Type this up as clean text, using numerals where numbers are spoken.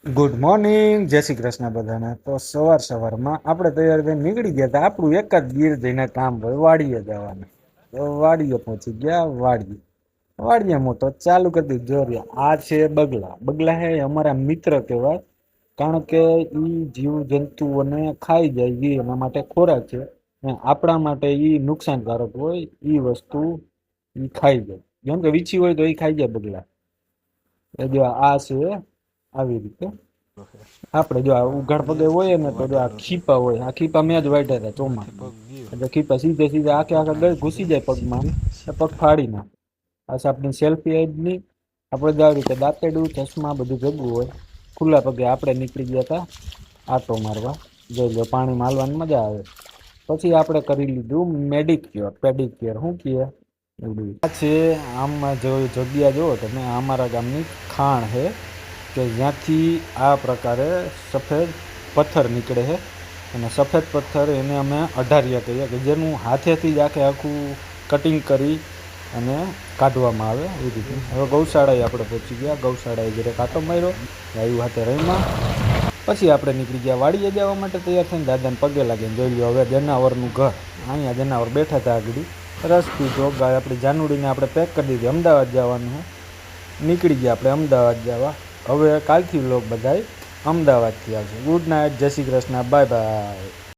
Good morning, જય શ્રી કૃષ્ણ બધાને. તો સવારમાં આપણે તૈયાર થઈને નીકળી ગયા હતા. આપણું એક જ ગીર જઈને કામ હોય, વાડીએ જવાનું. તો વાડીએ પહોંચી ગયા. વાડીએ મોટો ચાલુ કરી દીધું. જોરિયા આ છે બગલા. બગલા હે અમારા મિત્ર કહેવાય, કારણ કે ઈ જીવ જંતુઓને ખાઈ જાય, ઈ એના માટે ખોરાક છે. અને આપણા માટે ઈ નુકસાનકારક હોય, ઈ વસ્તુ ઈ ખાઈ જાય. જેમ કે વીછી હોય તો ઈ ખાઈ જાય બગલા. એ જો આ છે આવી રીતે. આપણે જો આ ઉઘાડ પગે હોય ને, તો જો આ ખીપા હોય, આ ખીપા મેં જ વાઢ્યા હતા ચોમામાં. એટલે ખીપા સીધે સીધે આખે આખા ગળ ઘૂસી જાય પગમાં, ને પગ ફાડી નાખે. આ છે આપણી સેલ્ફી એડની. આપણે જો આવી રીતે દાંતેડું, ચશ્મા બધું ભેગું હોય, ખુલ્લા પગે આપણે નીકળી ગયા હતા આટો મારવા. જોઈ લો, પાણીમાં હાલવાની મજા આવે. પછી આપણે કરી લીધું મેડિક્યોર પેડિક્યોર. શું કહીએ આ છે. આમાં જો જગ્યા જુઓ તમે, અમારા ગામની ખાણ છે કે જ્યાંથી આ પ્રકારે સફેદ પથ્થર નીકળે છે. અને સફેદ પથ્થર એને અમે અઢારિયા કહીએ, કે જેનું હાથેથી જ આખું કટિંગ કરી અને કાઢવામાં આવે એ રીતે. હવે ગૌશાળાએ આપણે પહોંચી ગયા. ગૌશાળાએ જયારે કાંટો માર્યો, ગાયું હાથે રહીમાં. પછી આપણે નીકળી ગયા વાડીએ જવા માટે. તૈયાર થઈને દાદાને પગે લાગીને જોઈ લો, હવે જનાવરનું ઘર. અહીંયા જનાવર બેઠા હતા આગળ. રસ પીધો. ગાય આપણી જાનુડીને આપણે પેક કરી દીધી. અમદાવાદ જવાનું છે. નીકળી ગયા આપણે અમદાવાદ જવા. હવે કાલથી લોક બધાય અમદાવાદથી આવશે. ગુડ નાઇટ, જય શ્રી કૃષ્ણ, બાય બાય.